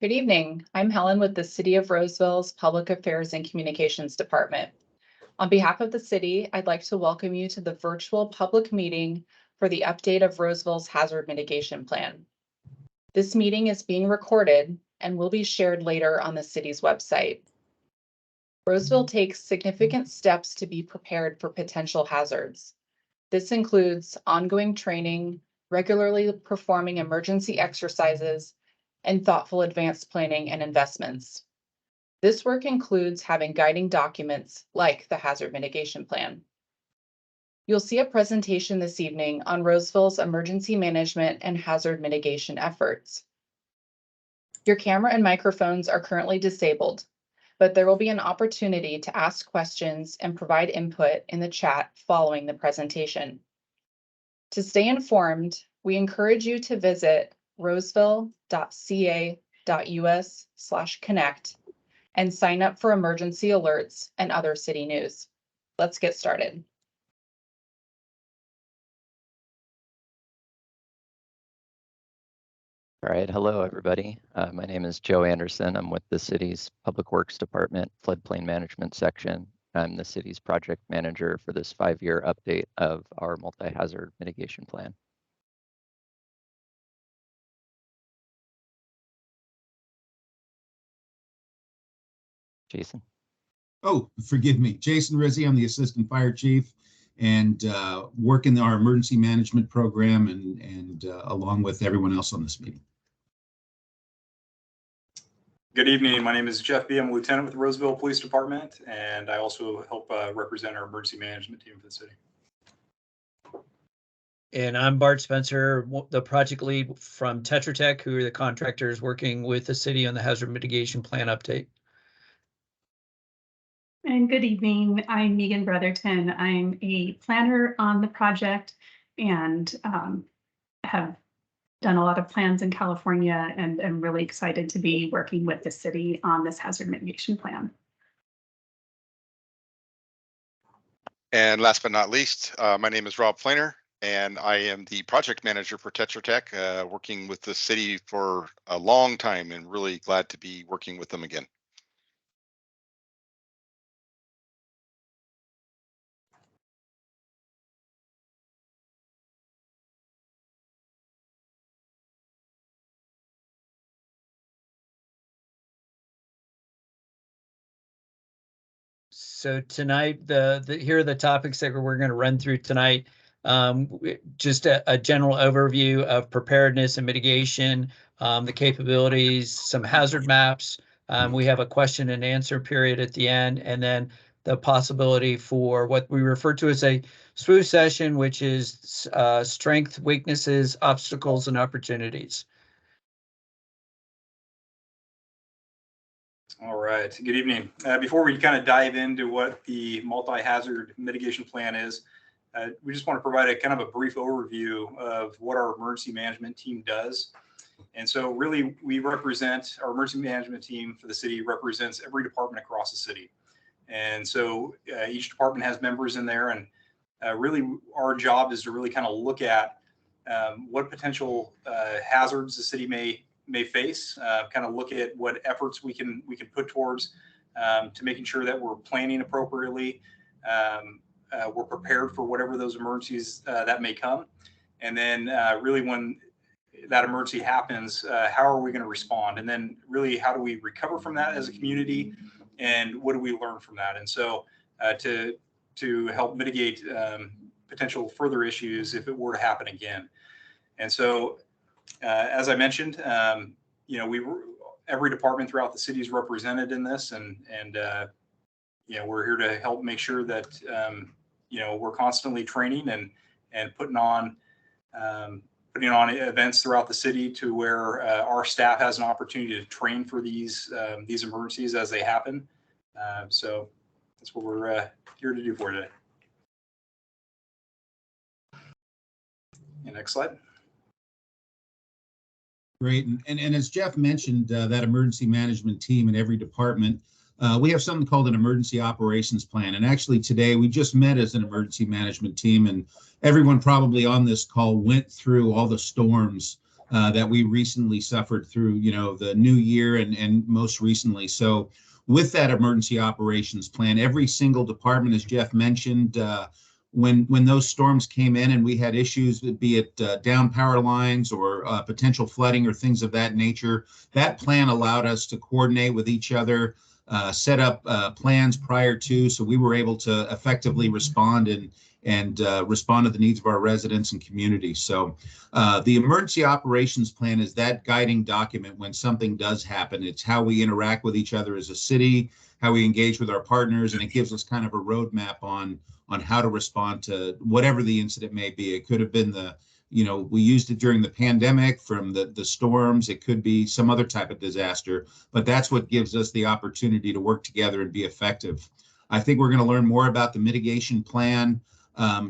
Good evening. I'm Helen with the City of Roseville's Public Affairs and Communications Department. On behalf of the city, I'd like to welcome you to the virtual public meeting for the update of Roseville's hazard mitigation plan. This meeting is being recorded and will be shared later on the city's website. Roseville takes significant steps to be prepared for potential hazards. This includes ongoing training, regularly performing emergency exercises, and thoughtful advanced planning and investments. This work includes having guiding documents like the Hazard Mitigation Plan. You'll see a presentation this evening on Roseville's emergency management and hazard mitigation efforts. Your camera and microphones are currently disabled, but there will be an opportunity to ask questions and provide input in the chat following the presentation. To stay informed, we encourage you to visit roseville.ca.us/connect and sign up for emergency alerts and other city news. Let's get started. All right, hello everybody. My name is Joe Anderson. I'm with the city's Public Works Department, Floodplain Management Section. I'm the city's project manager for this 5-year update of our multi-hazard mitigation plan. Jason. Oh, forgive me. Jason Rizzi, I'm the Assistant Fire Chief and work in our emergency management program and along with everyone else on this meeting. Good evening. My name is Jeff B. I'm a lieutenant with the Roseville Police Department, and I also help represent our emergency management team for the city. And I'm Bart Spencer, the project lead from Tetra Tech, who are the contractors working with the city on the hazard mitigation plan update. And good evening, I'm Megan Brotherton. I'm a planner on the project and have done a lot of plans in California, and I'm really excited to be working with the city on this hazard mitigation plan. And last but not least, my name is Rob Flainer, and I am the project manager for Tetra Tech, working with the city for a long time and really glad to be working with them again. So tonight, here are the topics that we're going to run through tonight. Just a general overview of preparedness and mitigation, the capabilities, some hazard maps. We have a question and answer period at the end, and then the possibility for what we refer to as a SWOO session, which is strength, weaknesses, obstacles, and opportunities. All right, good evening. Before we kind of dive into what the multi-hazard mitigation plan is, we just want to provide a kind of a brief overview of what our emergency management team does. And so really we represent, our emergency management team for the city represents every department across the city. And so each department has members in there, and really our job is to really kind of look at what potential hazards the city may face, kind of look at what efforts we can put towards to making sure that we're planning appropriately, we're prepared for whatever those emergencies that may come, and then really when that emergency happens, how are we going to respond, and then really how do we recover from that as a community, and what do we learn from that, and so to help mitigate potential further issues if it were to happen again. And so as I mentioned, you know, every department throughout the city is represented in this, and you know, we're here to help make sure that you know, we're constantly training and putting on events throughout the city to where our staff has an opportunity to train for these emergencies as they happen. So that's what we're here to do for today. Next slide. Great. And as Jeff mentioned, that emergency management team in every department, we have something called an emergency operations plan. And actually today we just met as an emergency management team, and everyone probably on this call went through all the storms that we recently suffered through, the new year and most recently. So with that emergency operations plan, every single department, as Jeff mentioned, when those storms came in and we had issues, be it down power lines or potential flooding or things of that nature, that plan allowed us to coordinate with each other, set up plans prior to, so we were able to effectively respond and respond to the needs of our residents and community. So the emergency operations plan is that guiding document when something does happen. It's how we interact with each other as a city, how we engage with our partners, and it gives us kind of a roadmap on how to respond to whatever the incident may be. It could have been we used it during the pandemic from the storms. It could be some other type of disaster, but that's what gives us the opportunity to work together and be effective. I think we're going to learn more about the mitigation plan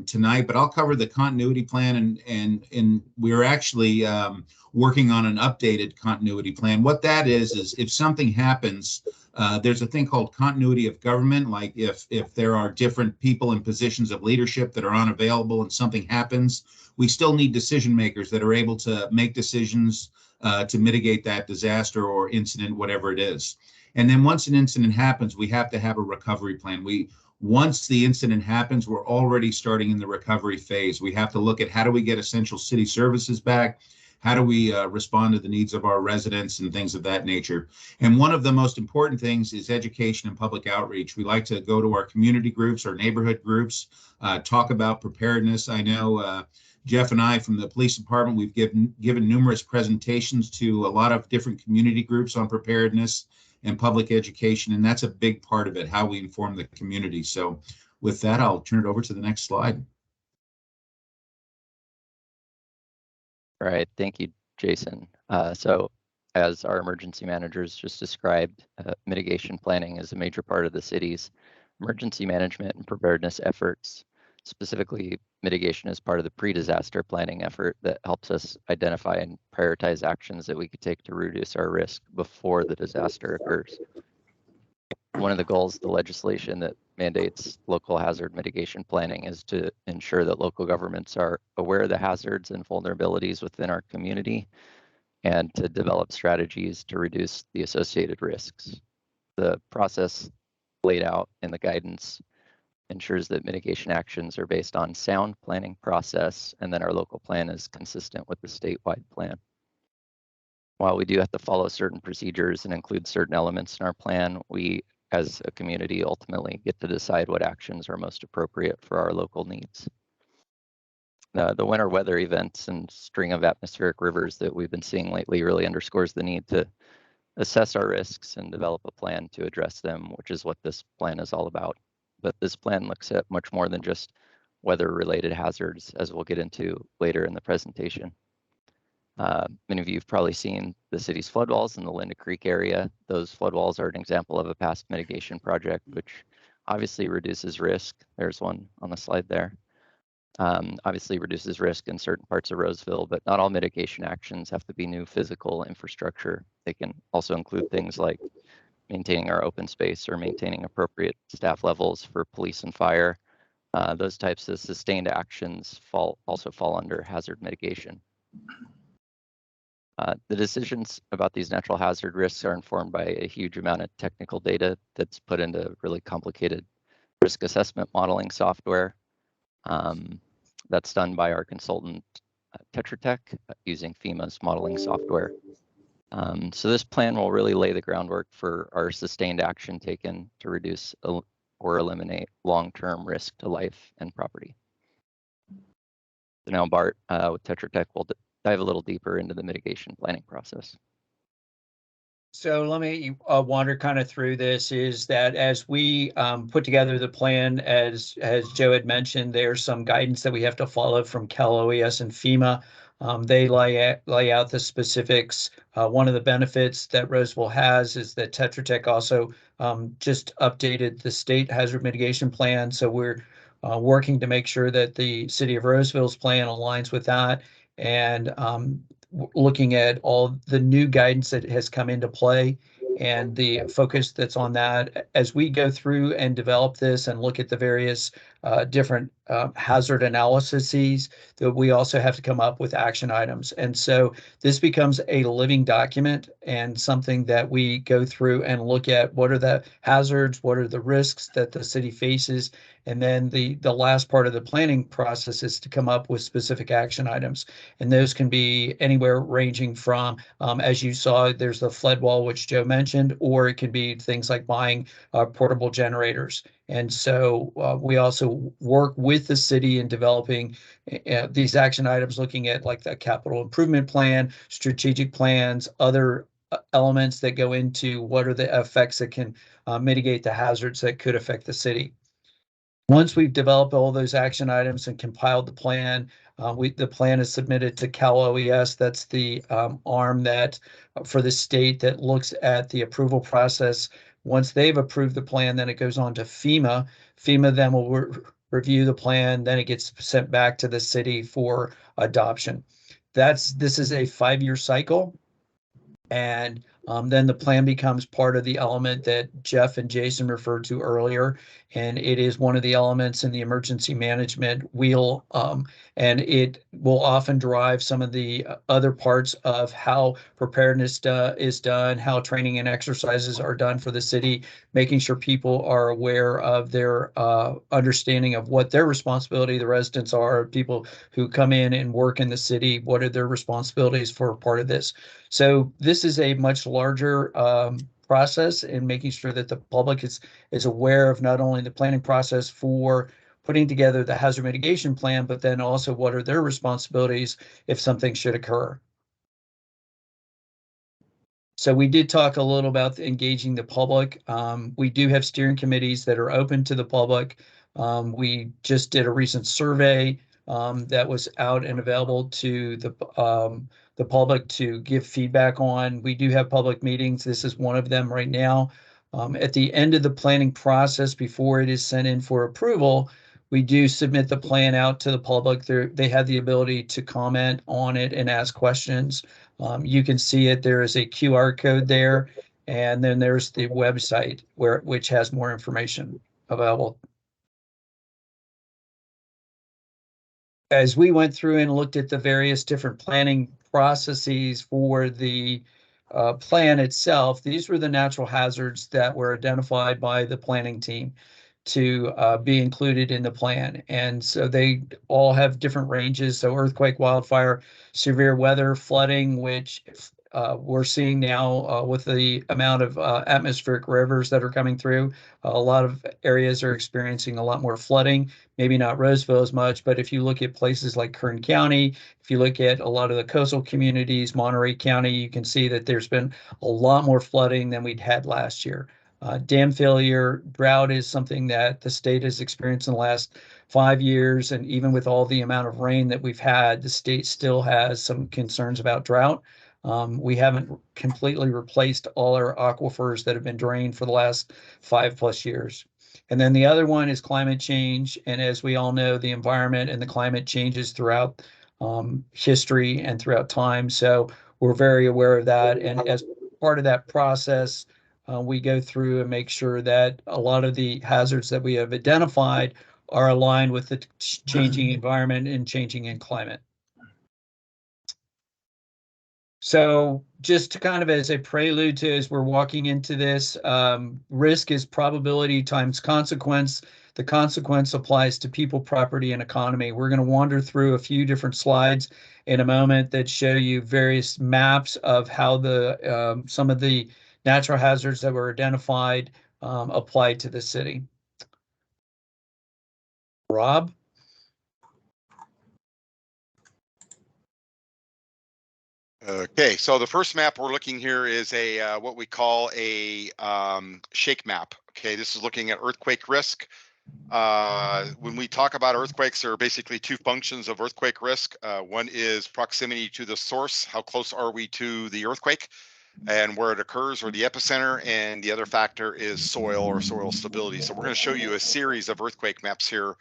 tonight, but I'll cover the continuity plan, and we're actually working on an updated continuity plan. What that is if something happens, there's a thing called continuity of government. Like if there are different people in positions of leadership that are unavailable and something happens, we still need decision makers that are able to make decisions to mitigate that disaster or incident, whatever it is. And then once an incident happens, we have to have a recovery plan. Once the incident happens, we're already starting in the recovery phase. We have to look at how do we get essential city services back? How do we respond to the needs of our residents and things of that nature? And one of the most important things is education and public outreach. We like to go to our community groups, our neighborhood groups, talk about preparedness. I know Jeff and I from the police department, we've given numerous presentations to a lot of different community groups on preparedness and public education, and that's a big part of it, how we inform the community. So with that, I'll turn it over to the next slide. All right, thank you, Jason. So as our emergency managers just described, mitigation planning is a major part of the city's emergency management and preparedness efforts. Specifically, mitigation is part of the pre-disaster planning effort that helps us identify and prioritize actions that we could take to reduce our risk before the disaster occurs. One of the goals of the legislation that mandates local hazard mitigation planning is to ensure that local governments are aware of the hazards and vulnerabilities within our community and to develop strategies to reduce the associated risks. The process laid out in the guidance ensures that mitigation actions are based on sound planning process, and then our local plan is consistent with the statewide plan. While we do have to follow certain procedures and include certain elements in our plan, we as a community ultimately get to decide what actions are most appropriate for our local needs. The winter weather events and string of atmospheric rivers that we've been seeing lately really underscores the need to assess our risks and develop a plan to address them, which is what this plan is all about. But this plan looks at much more than just weather-related hazards, as we'll get into later in the presentation. Many of you have probably seen the city's flood walls in the Linda Creek area. Those flood walls are an example of a past mitigation project, which obviously reduces risk. There's one on the slide there. Obviously reduces risk in certain parts of Roseville, but not all mitigation actions have to be new physical infrastructure. They can also include things like maintaining our open space or maintaining appropriate staff levels for police and fire. Those types of sustained actions also fall under hazard mitigation. The decisions about these natural hazard risks are informed by a huge amount of technical data that's put into really complicated risk assessment modeling software. That's done by our consultant, Tetra Tech, using FEMA's modeling software. So this plan will really lay the groundwork for our sustained action taken to reduce or eliminate long-term risk to life and property. So now Bart with Tetra Tech will dive a little deeper into the mitigation planning process. So let me wander kind of through this. Is that as we put together the plan, as Joe had mentioned, there's some guidance that we have to follow from Cal OES and FEMA. They lay out the specifics. One of the benefits that Roseville has is that Tetra Tech also just updated the state hazard mitigation plan. So we're working to make sure that the city of Roseville's plan aligns with that, and looking at all the new guidance that has come into play and the focus that's on that. As we go through and develop this and look at the various different hazard analyses, that we also have to come up with action items. And so this becomes a living document and something that we go through and look at what are the hazards, what are the risks that the city faces. And then the last part of the planning process is to come up with specific action items. And those can be anywhere ranging from, as you saw, there's the flood wall, which Joe mentioned, or it could be things like buying portable generators. And so we also work with the city in developing these action items, looking at like the capital improvement plan, strategic plans, other elements that go into what are the effects that can mitigate the hazards that could affect the city. Once we've developed all those action items and compiled the plan, the plan is submitted to Cal OES. That's the arm that for the state that looks at the approval process. Once they've approved the plan, then it goes on to FEMA. FEMA then will review the plan. Then it gets sent back to the city for adoption. This is a 5-year cycle. And then the plan becomes part of the element that Jeff and Jason referred to earlier. And it is one of the elements in the emergency management wheel. And it will often drive some of the other parts of how preparedness is done, how training and exercises are done for the city, making sure people are aware of their understanding of what their responsibility, the residents are, people who come in and work in the city, what are their responsibilities for part of this. So this is a much larger process in making sure that the public is aware of not only the planning process for putting together the hazard mitigation plan, but then also what are their responsibilities if something should occur. So we did talk a little about engaging the public. We do have steering committees that are open to the public. We just did a recent survey that was out and available to the public to give feedback on. We do have public meetings. This is one of them right now. At the end of the planning process, before it is sent in for approval, we do submit the plan out to the public. They have the ability to comment on it and ask questions. You can see it. There is a QR code there, and then there's the website which has more information available. As we went through and looked at the various different planning processes for the plan itself, these were the natural hazards that were identified by the planning team to be included in the plan. And so they all have different ranges. So earthquake, wildfire, severe weather, flooding, which we're seeing now with the amount of atmospheric rivers that are coming through. A lot of areas are experiencing a lot more flooding, maybe not Roseville as much, but if you look at places like Kern County, if you look at a lot of the coastal communities, Monterey County, you can see that there's been a lot more flooding than we'd had last year. Dam failure, drought is something that the state has experienced in the last 5 years. And even with all the amount of rain that we've had, the state still has some concerns about drought. We haven't completely replaced all our aquifers that have been drained for the last 5+ years. And then the other one is climate change. And as we all know, the environment and the climate changes throughout history and throughout time. So we're very aware of that. And as part of that process, we go through and make sure that a lot of the hazards that we have identified are aligned with the changing environment and changing in climate. So just to kind of as a prelude to as we're walking into this, risk is probability times consequence. The consequence applies to people, property, and economy. We're going to wander through a few different slides in a moment that show you various maps of how the some of the natural hazards that were identified applied to the city. Rob? Okay, so the first map we're looking here is a what we call a shake map. Okay, this is looking at earthquake risk. When we talk about earthquakes, there are basically two functions of earthquake risk. One is proximity to the source. How close are we to the earthquake and where it occurs, or the epicenter? And the other factor is soil or soil stability. So we're going to show you a series of earthquake maps here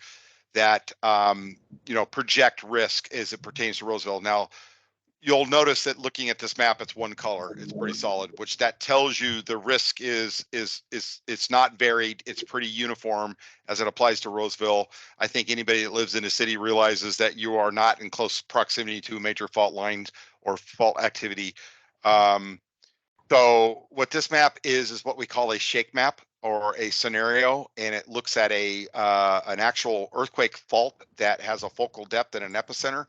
that project risk as it pertains to Roseville. Now, you'll notice that looking at this map, it's one color. It's pretty solid, which that tells you the risk is it's not varied. It's pretty uniform as it applies to Roseville. I think anybody that lives in the city realizes that you are not in close proximity to a major fault line or fault activity. So what this map is what we call a shake map or a scenario, and it looks at an actual earthquake fault that has a focal depth and an epicenter.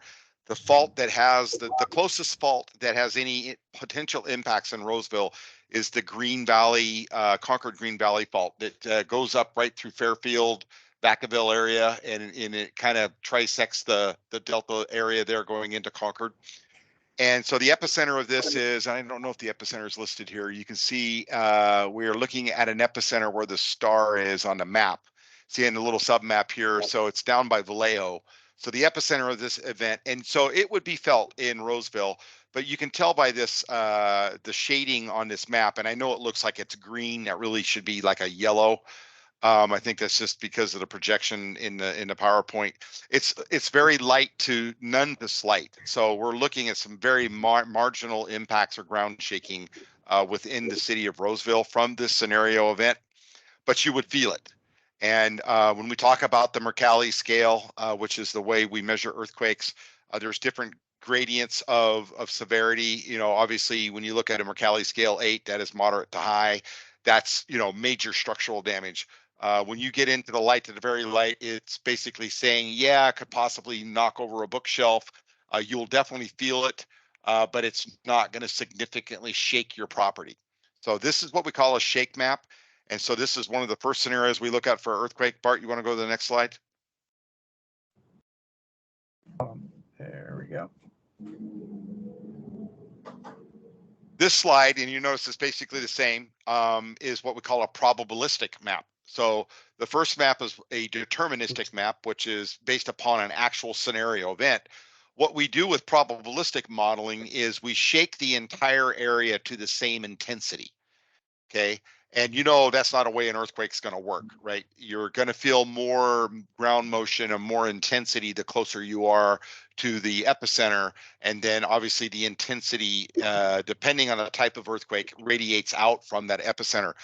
The fault that has the closest fault that has any potential impacts in Roseville is the Green Valley, Concord Green Valley fault that goes up right through Fairfield, Vacaville area, and it kind of trisects the Delta area there going into Concord. And so the epicenter of this is, I don't know if the epicenter is listed here. You can see we are looking at an epicenter where the star is on the map. See in the little sub map here. So it's down by Vallejo. So the epicenter of this event, and so it would be felt in Roseville, but you can tell by this, the shading on this map, and I know it looks like it's green. That really should be like a yellow. I think that's just because of the projection in the PowerPoint. It's very light to none to slight. So we're looking at some very marginal impacts or ground shaking within the city of Roseville from this scenario event, but you would feel it. And when we talk about the Mercalli scale, which is the way we measure earthquakes, there's different gradients of severity. You know, obviously, when you look at a Mercalli scale 8, that is moderate to high. That's, you know, major structural damage. When you get into the light to the very light, it's basically saying, yeah, it could possibly knock over a bookshelf. You'll definitely feel it, but it's not going to significantly shake your property. So this is what we call a shake map. And so this is one of the first scenarios we look at for earthquake. Bart, you want to go to the next slide? There we go. This slide, and you notice it's basically the same, is what we call a probabilistic map. So the first map is a deterministic map, which is based upon an actual scenario event. What we do with probabilistic modeling is we shake the entire area to the same intensity. Okay. And you know, that's not a way an earthquake's going to work, right? You're going to feel more ground motion and more intensity the closer you are to the epicenter. And then obviously the intensity, depending on the type of earthquake, radiates out from that epicenter.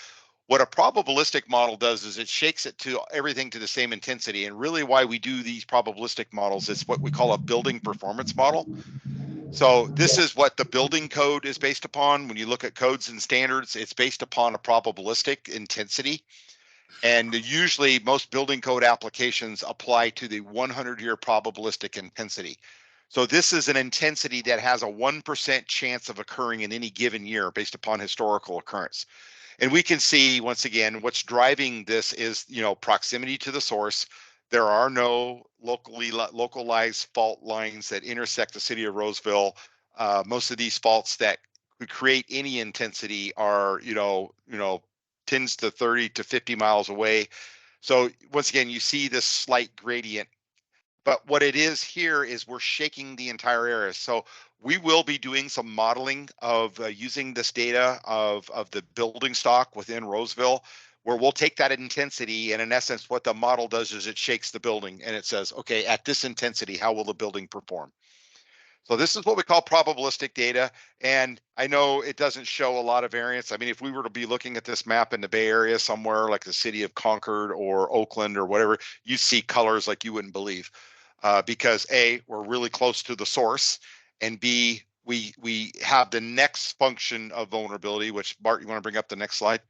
What a probabilistic model does is it shakes it to everything to the same intensity. And really why we do these probabilistic models is what we call a building performance model. So this is what the building code is based upon. When you look at codes and standards, it's based upon a probabilistic intensity. And usually most building code applications apply to the 100-year probabilistic intensity. So this is an intensity that has a 1% chance of occurring in any given year based upon historical occurrence. And we can see, once again, what's driving this is, you know, proximity to the source. There are no localized fault lines that intersect the city of Roseville. Most of these faults that could create any intensity are, you know, tens to 30 to 50 miles away. So once again, you see this slight gradient. But what it is here is we're shaking the entire area. So we will be doing some modeling of using this data of the building stock within Roseville, where we'll take that intensity, and in essence, what the model does is it shakes the building and it says, okay, at this intensity, how will the building perform? So this is what we call probabilistic data. And I know it doesn't show a lot of variance. I mean, if we were to be looking at this map in the Bay Area somewhere like the city of Concord or Oakland or whatever, you see colors like you wouldn't believe. Because A, we're really close to the source, and B, we have the next function of vulnerability, which Bart, you want to bring up the next slide?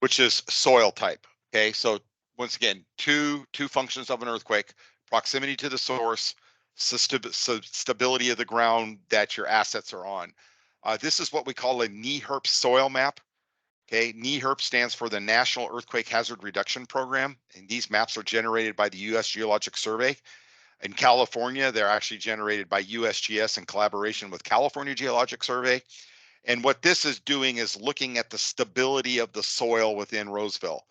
Which is soil type. Okay, so once again, two functions of an earthquake: proximity to the source, stability of the ground that your assets are on. This is what we call a NEHRP soil map. Okay, NEHRP stands for the National Earthquake Hazard Reduction Program, and these maps are generated by the U.S. Geologic Survey. In California, they're actually generated by USGS in collaboration with California Geologic Survey. And what this is doing is looking at the stability of the soil within Roseville.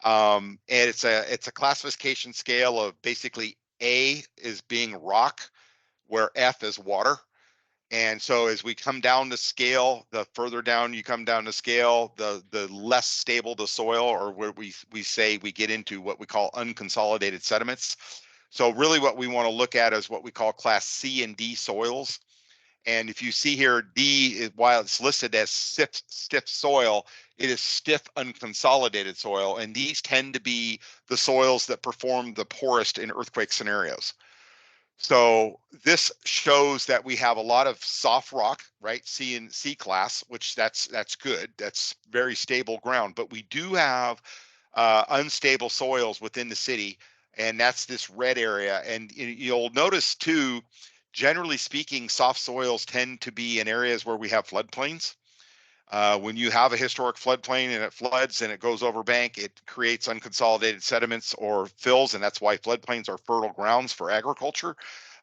And it's a classification scale of basically A is being rock, where F is water. And so as we come down the scale, the further down you come down the scale, the less stable the soil, or where we say we get into what we call unconsolidated sediments. So really what we want to look at is what we call class C and D soils. And if you see here, D, while it's listed as stiff soil, it is stiff unconsolidated soil. And these tend to be the soils that perform the poorest in earthquake scenarios. So this shows that we have a lot of soft rock, right? C and C class, which that's good. That's very stable ground. But we do have unstable soils within the city, and that's this red area. And you'll notice too, generally speaking, soft soils tend to be in areas where we have floodplains. When you have a historic floodplain and it floods and it goes over bank, it creates unconsolidated sediments or fills, and that's why floodplains are fertile grounds for agriculture,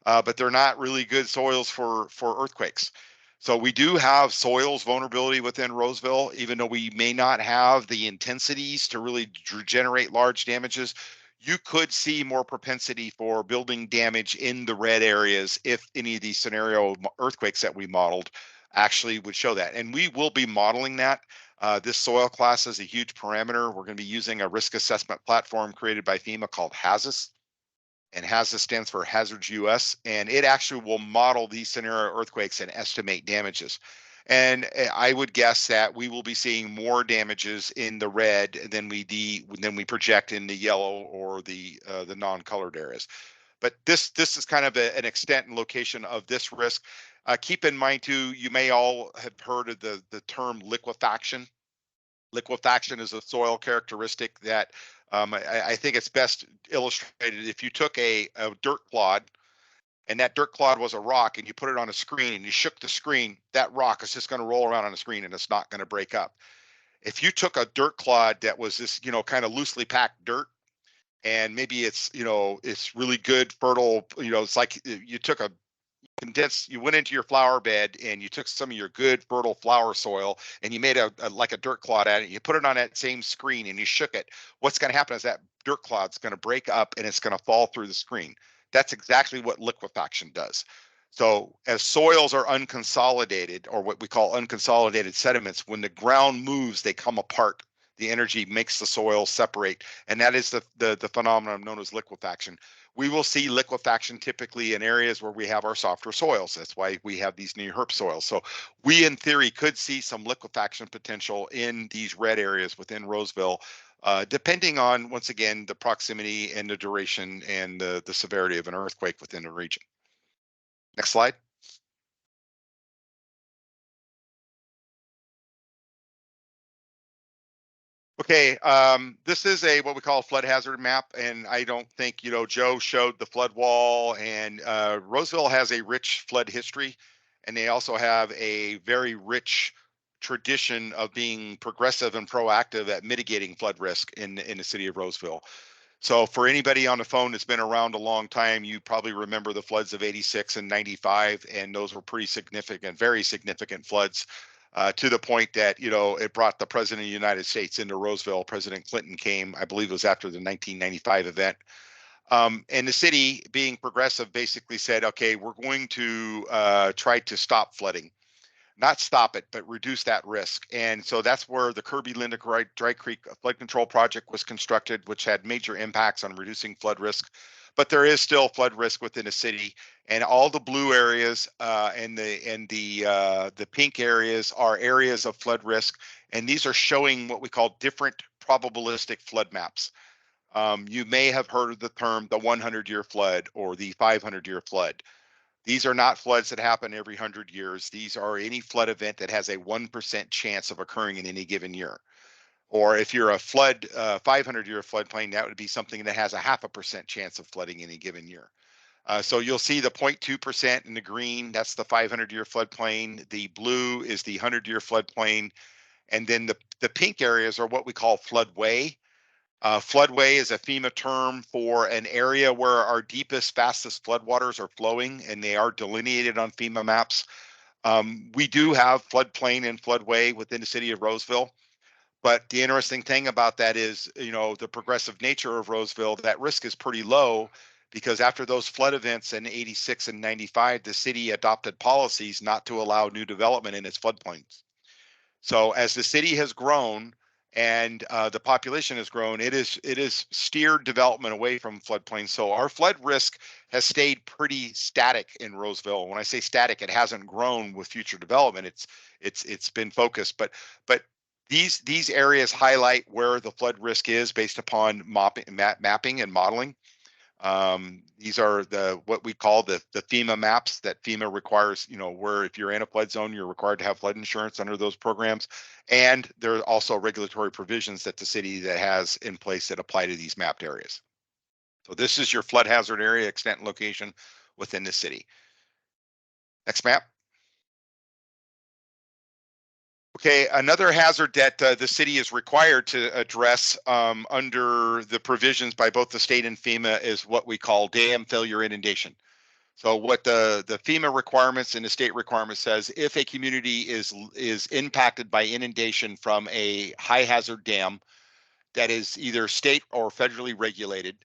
but they're not really good soils for earthquakes. So we do have soils vulnerability within Roseville, even though we may not have the intensities to really generate large damages. You could see more propensity for building damage in the red areas if any of these scenario earthquakes that we modeled actually would show that. And we will be modeling that. This soil class is a huge parameter. We're going to be using a risk assessment platform created by FEMA called HAZUS. And HAZUS stands for Hazards US. And it actually will model these scenario earthquakes and estimate damages. And I would guess that we will be seeing more damages in the red than we project in the yellow or the non-colored areas. But this is kind of an extent and location of this risk. Keep in mind too, you may all have heard of the term liquefaction. Liquefaction is a soil characteristic that I think it's best illustrated if you took a dirt clod, and that dirt clod was a rock, and you put it on a screen and you shook the screen, that rock is just going to roll around on the screen and it's not going to break up. If you took a dirt clod that was this, kind of loosely packed dirt, and maybe it's, it's really good, fertile, it's like you took you went into your flower bed and you took some of your good fertile flower soil and you made like a dirt clod at it. You put it on that same screen and you shook it. What's going to happen is that dirt clod's going to break up and it's going to fall through the screen. That's exactly what liquefaction does. So as soils are unconsolidated, or what we call unconsolidated sediments, when the ground moves, they come apart. The energy makes the soil separate, and that is the phenomenon known as liquefaction. We will see liquefaction typically in areas where we have our softer soils. That's why we have these NEHRP soils. So we, in theory, could see some liquefaction potential in these red areas within Roseville, depending on, once again, the proximity and the duration and the severity of an earthquake within the region. Next slide. Okay, this is what we call a flood hazard map, and I don't think, Joe showed the flood wall, and Roseville has a rich flood history, and they also have a very rich tradition of being progressive and proactive at mitigating flood risk in the city of Roseville. So for anybody on the phone that's been around a long time, you probably remember the floods of 86 and 95, and those were pretty significant, very significant floods. To the point that, it brought the president of the United States into Roseville. President Clinton came, I believe it was after the 1995 event. And the city, being progressive, basically said, okay, we're going to try to stop flooding. Not stop it, but reduce that risk. And so that's where the Kirby-Linda Dry Creek Flood Control Project was constructed, which had major impacts on reducing flood risk. But there is still flood risk within the city, and all the blue areas and the pink areas are areas of flood risk, and these are showing what we call different probabilistic flood maps. You may have heard of the term the 100-year flood or the 500-year flood. These are not floods that happen every 100 years. These are any flood event that has a 1% chance of occurring in any given year. Or if you're a 500-year floodplain, that would be something that has a 0.5% chance of flooding any given year. So you'll see the 0.2% in the green, that's the 500-year floodplain. The blue is the 100-year floodplain. And then the pink areas are what we call floodway. Floodway is a FEMA term for an area where our deepest, fastest floodwaters are flowing, and they are delineated on FEMA maps. We do have floodplain and floodway within the city of Roseville. But the interesting thing about that is, the progressive nature of Roseville, that risk is pretty low, because after those flood events in 86 and 95, the city adopted policies not to allow new development in its floodplains. So as the city has grown and the population has grown, it is steered development away from floodplains. So our flood risk has stayed pretty static in Roseville. When I say static, it hasn't grown with future development. It's been focused, but these areas highlight where the flood risk is based upon mapping and modeling. These are what we call the FEMA maps that FEMA requires, where if you're in a flood zone, you're required to have flood insurance under those programs. And there are also regulatory provisions that the city that has in place that apply to these mapped areas. So this is your flood hazard area, extent, and location within the city. Next map. Okay, another hazard that the city is required to address under the provisions by both the state and FEMA is what we call dam failure inundation. So what the FEMA requirements and the state requirements says, if a community is impacted by inundation from a high hazard dam that is either state or federally regulated,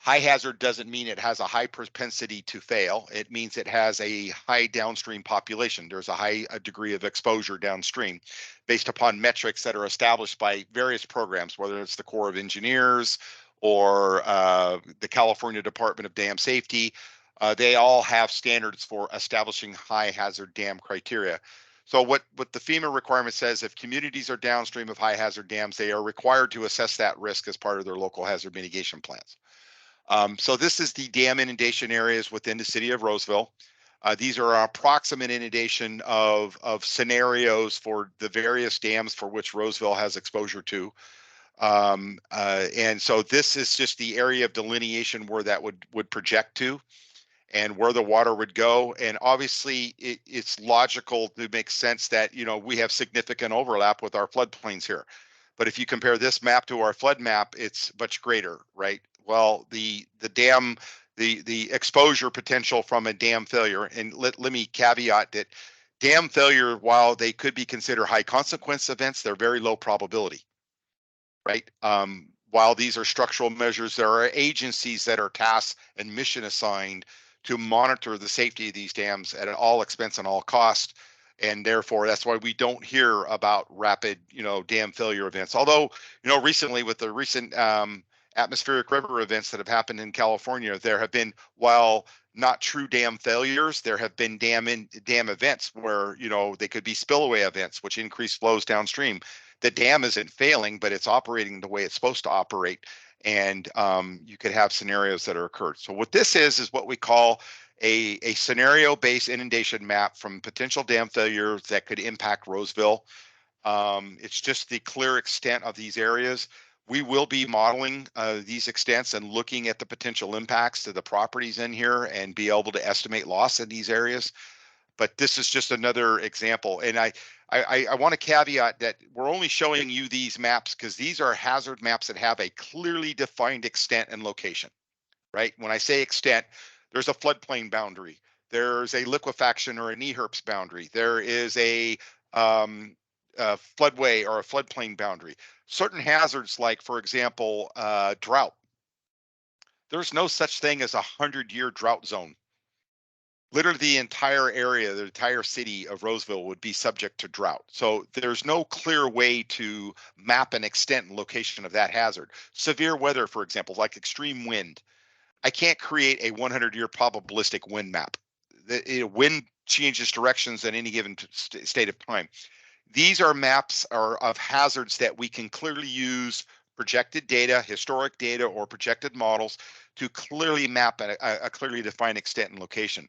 high hazard doesn't mean it has a high propensity to fail. It means it has a high downstream population. There's a high degree of exposure downstream based upon metrics that are established by various programs, whether it's the Corps of Engineers or the California Department of Dam Safety. They all have standards for establishing high hazard dam criteria. So what the FEMA requirement says, if communities are downstream of high hazard dams, they are required to assess that risk as part of their local hazard mitigation plans. So this is the dam inundation areas within the city of Roseville. These are our approximate inundation of scenarios for the various dams for which Roseville has exposure to. And so this is just the area of delineation where that would project to and where the water would go. And obviously it's logical to make sense that, we have significant overlap with our floodplains here. But if you compare this map to our flood map, it's much greater, right? Well, the dam, the exposure potential from a dam failure, and let me caveat that dam failure, while they could be considered high consequence events, they're very low probability, right? While these are structural measures, there are agencies that are tasked and mission assigned to monitor the safety of these dams at all expense and all cost. And therefore, that's why we don't hear about rapid, dam failure events. Although, recently with the recent atmospheric river events that have happened in California, there have been, while not true dam failures, there have been dam events where, they could be spillway events, which increase flows downstream. The dam isn't failing, but it's operating the way it's supposed to operate. And you could have scenarios that are occurred. So what this is what we call a scenario-based inundation map from potential dam failures that could impact Roseville. It's just the clear extent of these areas. We will be modeling these extents and looking at the potential impacts to the properties in here and be able to estimate loss in these areas. But this is just another example. And I want to caveat that we're only showing you these maps because these are hazard maps that have a clearly defined extent and location, right? When I say extent, there's a floodplain boundary. There's a liquefaction or a NEHRP's boundary. There is a floodway or a floodplain boundary. Certain hazards, like, for example, drought. There's no such thing as a 100-year drought zone. Literally the entire area, the entire city of Roseville would be subject to drought. So there's no clear way to map an extent and location of that hazard. Severe weather, for example, like extreme wind. I can't create a 100-year probabilistic wind map. The wind changes directions at any given state of time. These are maps of hazards that we can clearly use projected data, historic data, or projected models to clearly map a clearly defined extent and location.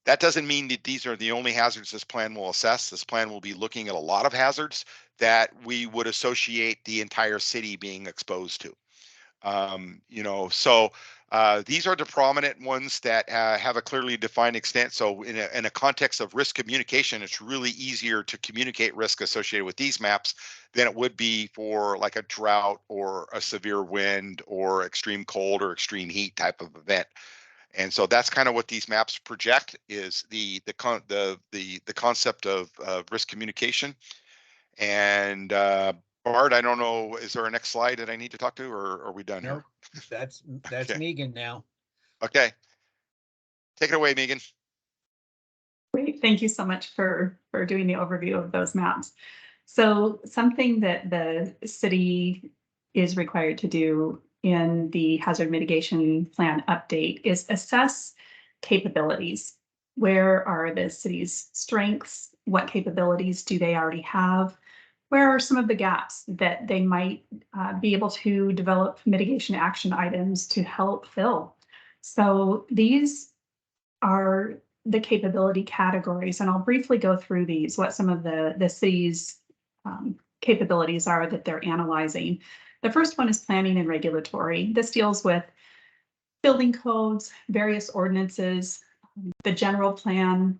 That doesn't mean that these are the only hazards this plan will assess. This plan will be looking at a lot of hazards that we would associate the entire city being exposed to. So these are the prominent ones that have a clearly defined extent. So in a context of risk communication, it's really easier to communicate risk associated with these maps than it would be for like a drought or a severe wind or extreme cold or extreme heat type of event. And so that's kind of what these maps project, is the concept of risk communication. And Bart, I don't know, is there a next slide that I need to talk to, or are we done here? Nope, that's Okay. Megan now. Okay. Take it away, Megan. Great, thank you so much for doing the overview of those maps. So something that the city is required to do in the hazard mitigation plan update is assess capabilities. Where are the city's strengths? What capabilities do they already have? Where are some of the gaps that they might be able to develop mitigation action items to help fill? So these are the capability categories, and I'll briefly go through these, what some of the city's capabilities are that they're analyzing. The first one is planning and regulatory. This deals with building codes, various ordinances, the general plan,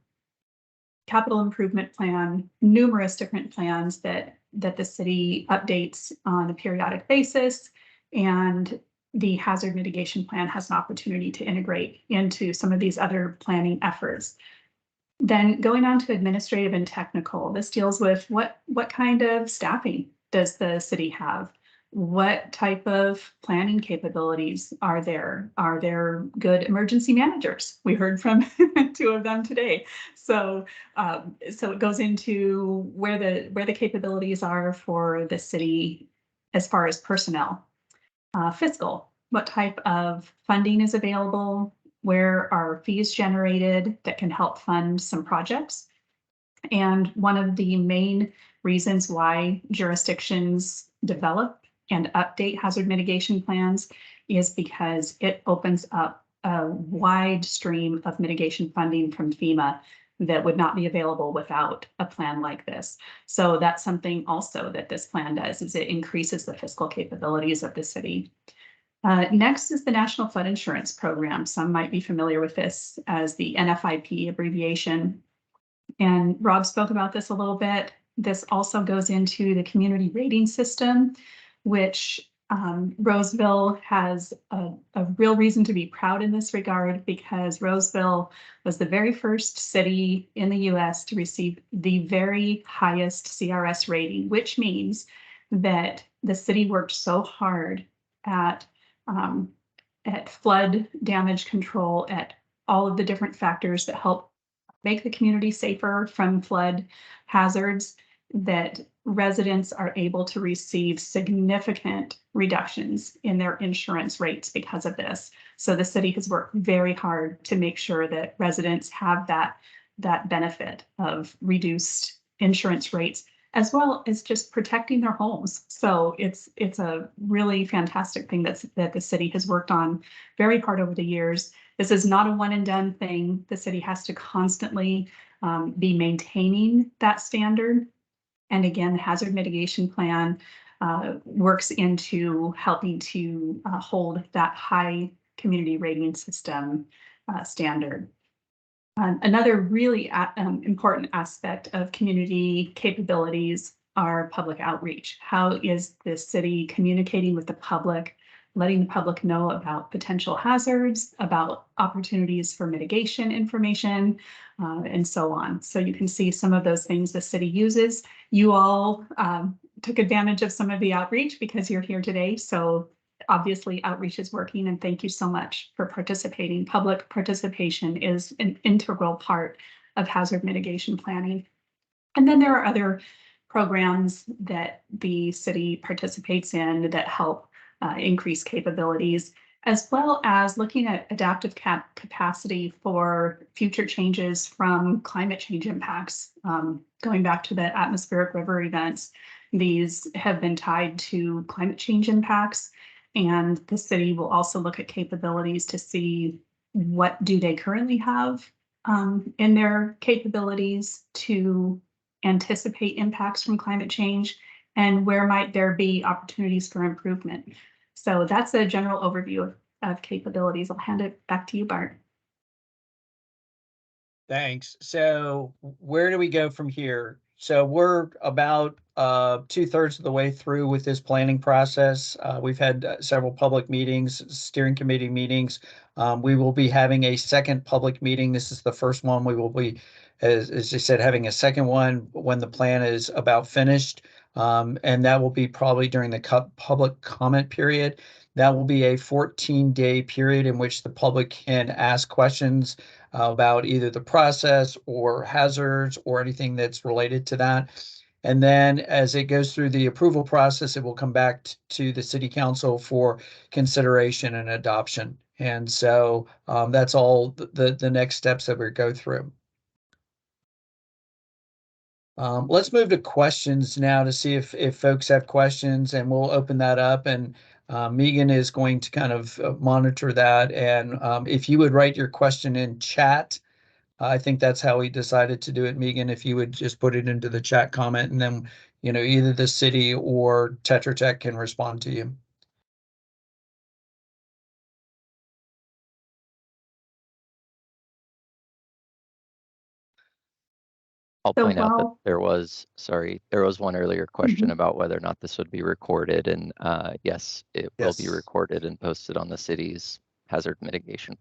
capital improvement plan, numerous different plans that the city updates on a periodic basis. And the hazard mitigation plan has an opportunity to integrate into some of these other planning efforts. Then going on to administrative and technical, this deals with what kind of staffing does the city have? What type of planning capabilities are there? Are there good emergency managers? We heard from 2 of them today. So it goes into where the capabilities are for the city as far as personnel. Fiscal, what type of funding is available? Where are fees generated that can help fund some projects? And one of the main reasons why jurisdictions develop and update hazard mitigation plans is because it opens up a wide stream of mitigation funding from FEMA that would not be available without a plan like this. So that's something also that this plan does, is it increases the fiscal capabilities of the city. Next is the National Flood Insurance Program. Some might be familiar with this as the NFIP abbreviation. And Rob spoke about this a little bit. This also goes into the community rating system, which Roseville has a real reason to be proud in this regard, because Roseville was the very first city in the US to receive the very highest CRS rating, which means that the city worked so hard at flood damage control, at all of the different factors that help make the community safer from flood hazards, that residents are able to receive significant reductions in their insurance rates because of this. So the city has worked very hard to make sure that residents have that benefit of reduced insurance rates, as well as just protecting their homes. So it's a really fantastic thing that the city has worked on very hard over the years. This is not a one and done thing. The city has to constantly be maintaining that standard. And again, the hazard mitigation plan works into helping to hold that high community rating system standard. Another really important aspect of community capabilities are public outreach. How is the city communicating with the public, letting the public know about potential hazards, about opportunities for mitigation information, and so on. So you can see some of those things the city uses. You all took advantage of some of the outreach because you're here today. So obviously outreach is working, and thank you so much for participating. Public participation is an integral part of hazard mitigation planning. And then there are other programs that the city participates in that help increase capabilities, as well as looking at adaptive capacity for future changes from climate change impacts. Going back to the atmospheric river events, these have been tied to climate change impacts, and the city will also look at capabilities to see what do they currently have in their capabilities to anticipate impacts from climate change, and where might there be opportunities for improvement. So that's a general overview of capabilities. I'll hand it back to you, Bart. Thanks. So where do we go from here? So we're about 2/3 of the way through with this planning process. We've had several public meetings, steering committee meetings. We will be having a second public meeting. This is the first one. We will be, as I said, having a second one when the plan is about finished. And that will be probably during the public comment period. That will be a 14-day period in which the public can ask questions about either the process or hazards or anything that's related to that. And then as it goes through the approval process, it will come back to the city council for consideration and adoption. And so that's all the next steps that we go through. Let's move to questions now to see if folks have questions, and we'll open that up. And Megan is going to kind of monitor that. And if you would write your question in chat, I think that's how we decided to do it, Megan. If you would just put it into the chat comment, and then, you know, either the city or Tetra Tech can respond to you. I'll So point out that while- there was one earlier question about whether or not this would be recorded, and yes, it will be Yes. recorded and posted on the city's hazard mitigation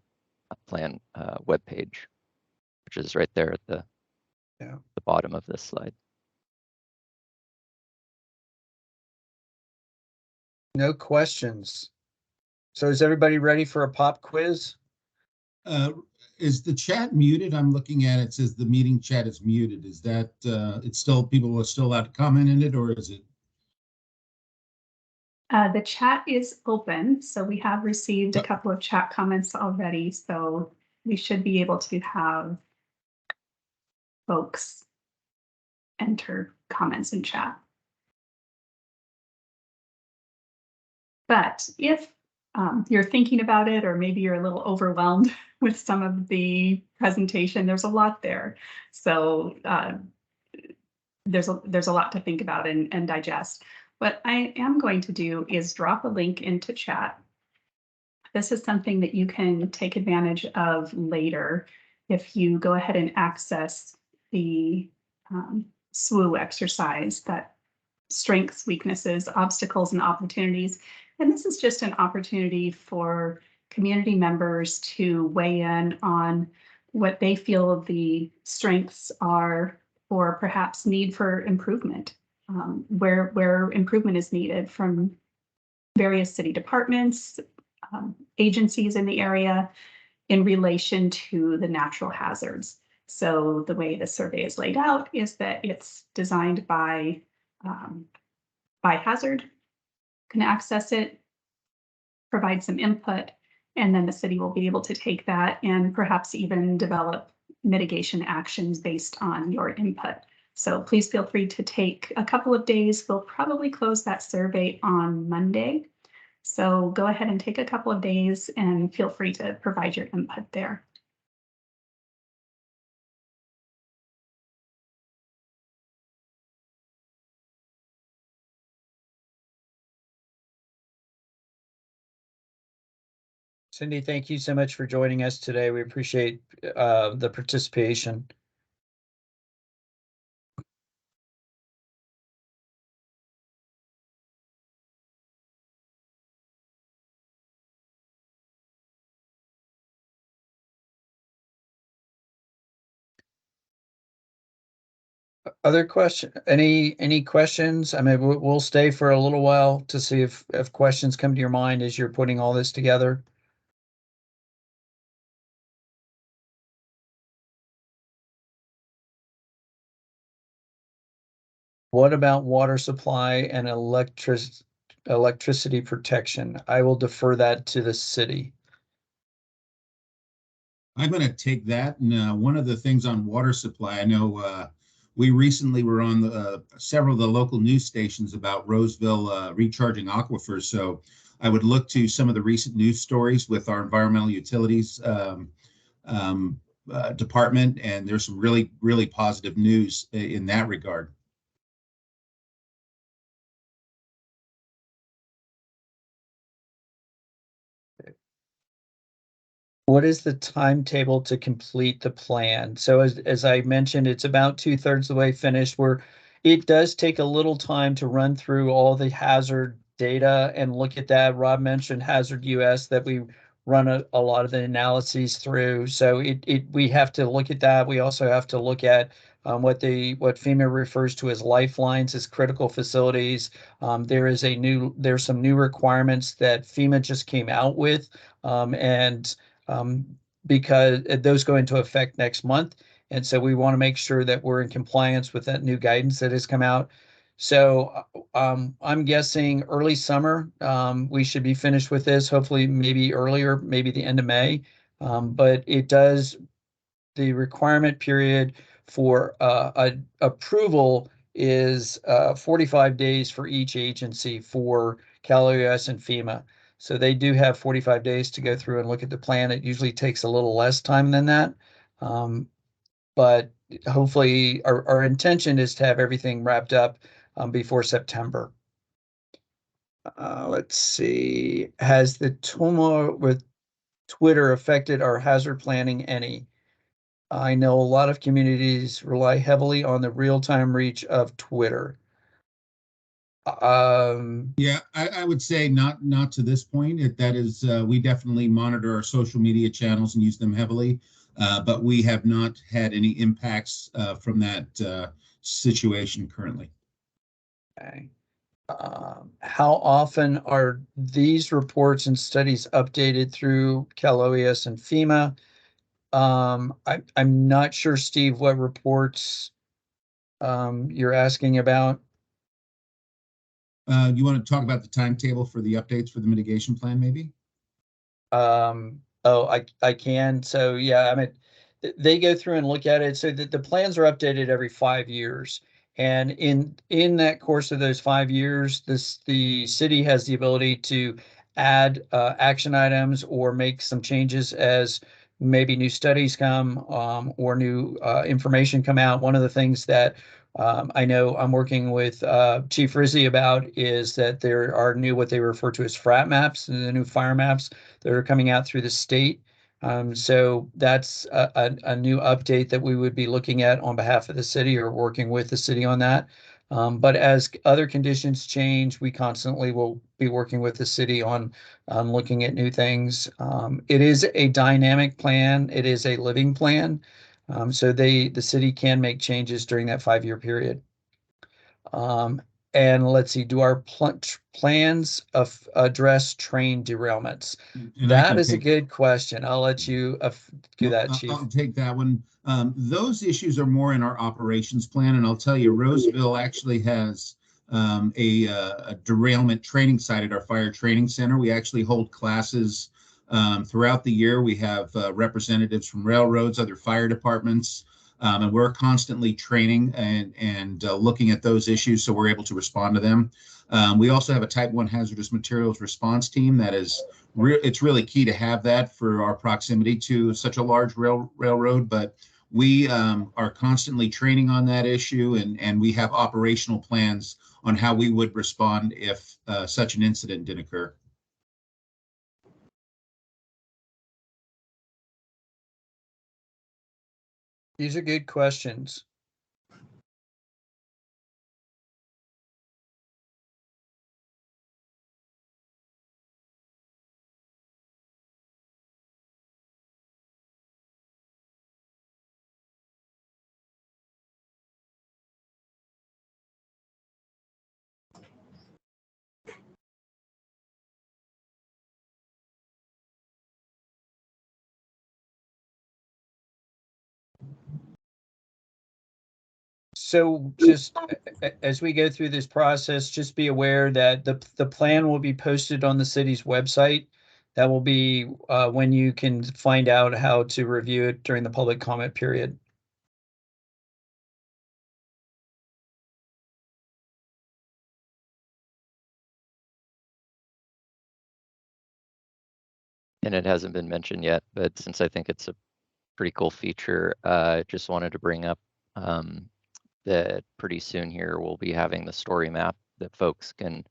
plan webpage, which is right there at the bottom of this slide. No questions. So is everybody ready for a pop quiz? Is the chat muted? I'm looking at it. It says the meeting chat is muted. Is that it's still, people are still allowed to comment in it, or is it? The chat is open, so we have received a couple of chat comments already, so we should be able to have folks enter comments in chat. But if you're thinking about it, or maybe you're a little overwhelmed with some of the presentation, there's a lot there. So there's a lot to think about and digest. What I am going to do is drop a link into chat. This is something that you can take advantage of later if you go ahead and access the SWOO exercise, that strengths, weaknesses, obstacles, and opportunities. And this is just an opportunity for community members to weigh in on what they feel the strengths are, or perhaps need for improvement, where improvement is needed from various city departments, agencies in the area in relation to the natural hazards. So the way the survey is laid out is that it's designed by hazard, can access it, provide some input, and then the city will be able to take that and perhaps even develop mitigation actions based on your input. So please feel free to take a couple of days. We'll probably close that survey on Monday. So go ahead and take a couple of days and feel free to provide your input there. Cindy, thank you so much for joining us today. We appreciate the participation. Other question? Any questions? I mean, we'll stay for a little while to see if questions come to your mind as you're putting all this together. What about water supply and electricity protection? I will defer that to the city. I'm going to take that. And one of the things on water supply, I know we recently were on several of the local news stations about Roseville recharging aquifers. So I would look to some of the recent news stories with our environmental utilities department, and there's some really, really positive news in that regard. What is the timetable to complete the plan? So as I mentioned, it's about 2/3 of the way finished. It does take a little time to run through all the hazard data and look at that. Rob mentioned Hazard US that we run a lot of the analyses through. So we have to look at that. We also have to look at what FEMA refers to as lifelines, as critical facilities. There's some new requirements that FEMA just came out with, because those go into effect next month. And so we want to make sure that we're in compliance with that new guidance that has come out. So I'm guessing early summer, we should be finished with this, hopefully maybe earlier, maybe the end of May. But it does, the requirement period for approval is 45 days for each agency for Cal OES and FEMA. So they do have 45 days to go through and look at the plan. It usually takes a little less time than that. But hopefully our intention is to have everything wrapped up before September. Let's see. Has the turmoil with Twitter affected our hazard planning any? I know a lot of communities rely heavily on the real-time reach of Twitter. Yeah, I would say not to this point. That is, we definitely monitor our social media channels and use them heavily, but we have not had any impacts from that situation currently. Okay. How often are these reports and studies updated through Cal OES and FEMA? I'm not sure, Steve, what reports you're asking about. You want to talk about the timetable for the updates for the mitigation plan, maybe? Oh, I can. So yeah, I mean, they go through and look at it. So the plans are updated every 5 years. And in that course of those 5 years, the city has the ability to add action items or make some changes as maybe new studies come or new information come out. One of the things that I know I'm working with Chief Rizzi about is that there are new, what they refer to as frat maps, the new fire maps that are coming out through the state. So that's a new update that we would be looking at on behalf of the city or working with the city on that. But as other conditions change, we constantly will be working with the city on looking at new things. It is a dynamic plan. It is a living plan. So the city can make changes during that 5-year period. And let's see, do our plans address train derailments? And That is a good question. I'll let you do that, Chief. I'll take that one. Those issues are more in our operations plan, and I'll tell you, Roseville actually has a derailment training site at our fire training center. We actually hold classes throughout the year. We have representatives from railroads, other fire departments, and we're constantly training and looking at those issues so we're able to respond to them. We also have a Type 1 hazardous materials response team that is it's really key to have that for our proximity to such a large railroad, but we are constantly training on that issue, and we have operational plans on how we would respond if such an incident did occur. These are good questions. So just as we go through this process, just be aware that the plan will be posted on the city's website. That will be when you can find out how to review it during the public comment period. And it hasn't been mentioned yet, but since I think it's a pretty cool feature, just wanted to bring up that pretty soon here we'll be having the story map that folks can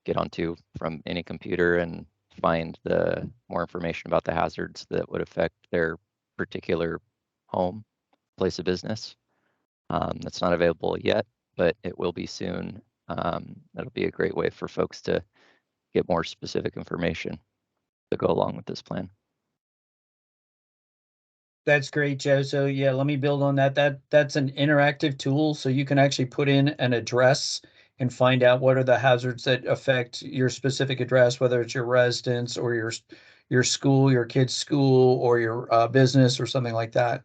get onto from any computer and find the more information about the hazards that would affect their particular home, place of business. That's not available yet, but it will be soon. That'll be a great way for folks to get more specific information to go along with this plan. That's great, Joe. So yeah, let me build on that. That's an interactive tool, so you can actually put in an address and find out what are the hazards that affect your specific address, whether it's your residence or your school, your kid's school, or your business or something like that.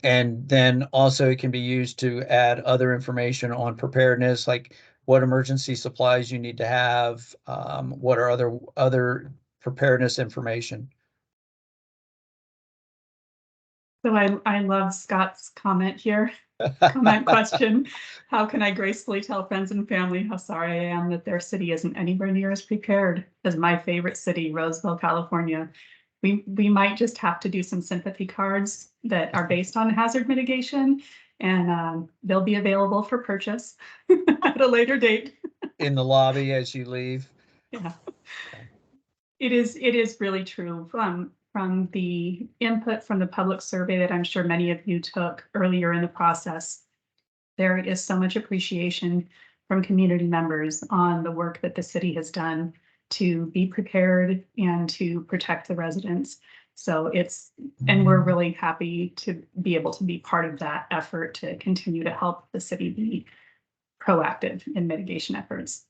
And then also it can be used to add other information on preparedness, like what emergency supplies you need to have, what are other preparedness information. So I love Scott's comment here. Comment question. How can I gracefully tell friends and family how sorry I am that their city isn't anywhere near as prepared as my favorite city, Roseville, California? We might just have to do some sympathy cards that are based on hazard mitigation, and they'll be available for purchase at a later date. In the lobby as you leave. Yeah. It is really true. From the input from the public survey that I'm sure many of you took earlier in the process, there is so much appreciation from community members on the work that the city has done to be prepared and to protect the residents. So and we're really happy to be able to be part of that effort to continue to help the city be proactive in mitigation efforts.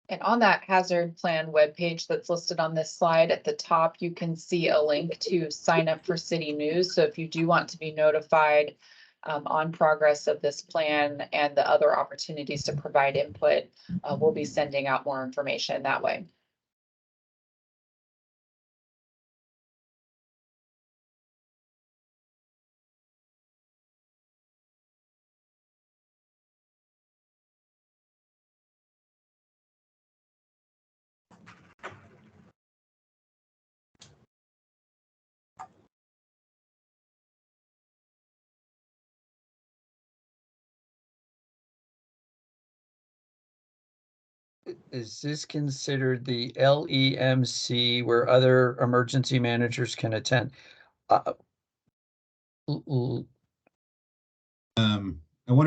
And on that hazard plan webpage that's listed on this slide at the top, you can see a link to sign up for city news. So if you do want to be notified on progress of this plan and the other opportunities to provide input, we'll be sending out more information that way. Is this considered the LEMC where other emergency managers can attend? I wonder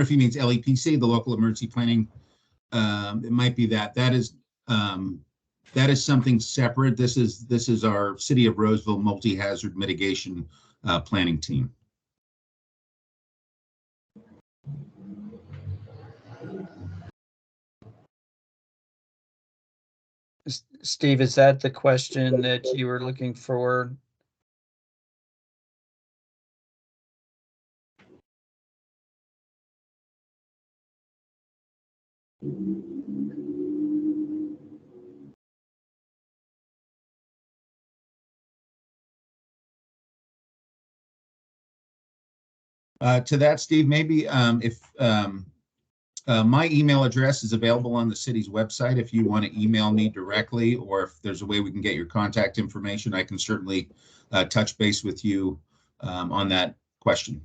if he means LEPC, the local emergency planning. It might be that. That is something separate. This is our City of Roseville multi-hazard mitigation planning team. Steve, is that the question that you were looking for? To that, Steve, maybe if my email address is available on the city's website, if you want to email me directly, or if there's a way we can get your contact information, I can certainly touch base with you on that question.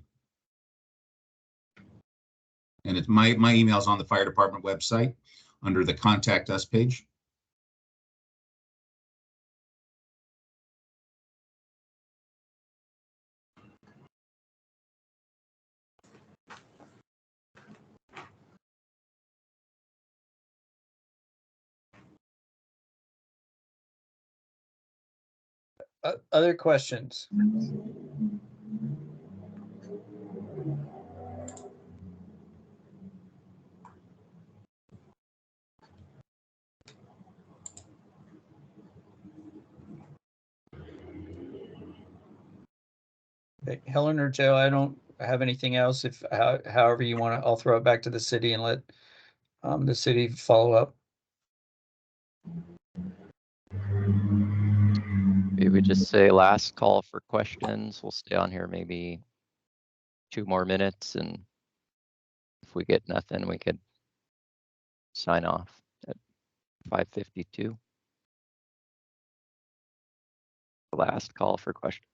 And it's my email is on the fire department website under the contact us page. Other questions? Okay, Helen or Joe, I don't have anything else. If however you want to, I'll throw it back to the city and let the city follow up. We would just say last call for questions. We'll stay on here maybe 2 more minutes, and if we get nothing, we could sign off at 5:52. Last call for questions.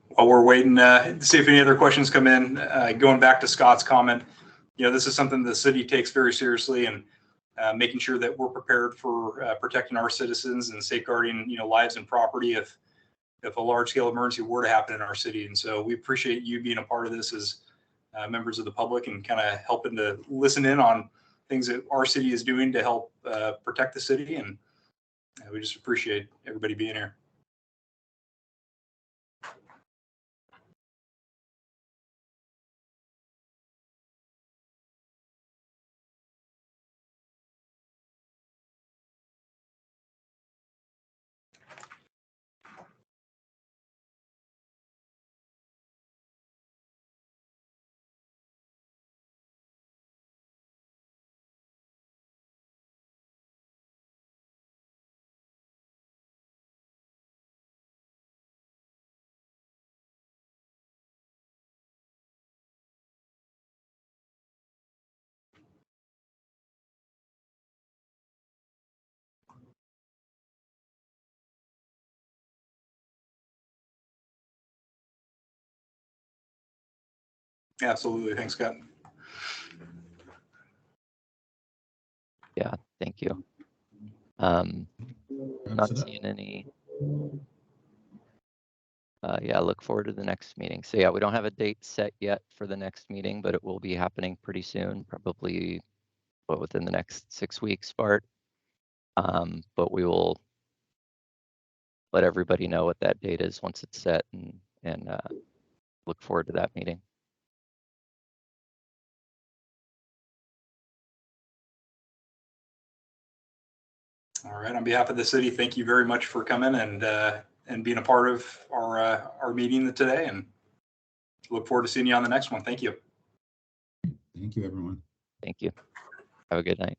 While we're waiting to see if any other questions come in, going back to Scott's comment, this is something the city takes very seriously, and making sure that we're prepared for protecting our citizens and safeguarding, lives and property if a large scale emergency were to happen in our city. And so we appreciate you being a part of this as members of the public and kind of helping to listen in on things that our city is doing to help protect the city. And we just appreciate everybody being here. Absolutely. Thanks, Scott. Yeah, thank you. Not Wraps it up. seeing any. Yeah, look forward to the next meeting. So yeah, we don't have a date set yet for the next meeting, but it will be happening pretty soon, probably within the next 6 weeks, Bart. But we will let everybody know what that date is once it's set, and look forward to that meeting. All right. On behalf of the city, thank you very much for coming and being a part of our meeting today, and look forward to seeing you on the next one. Thank you. Thank you, everyone. Thank you. Have a good night.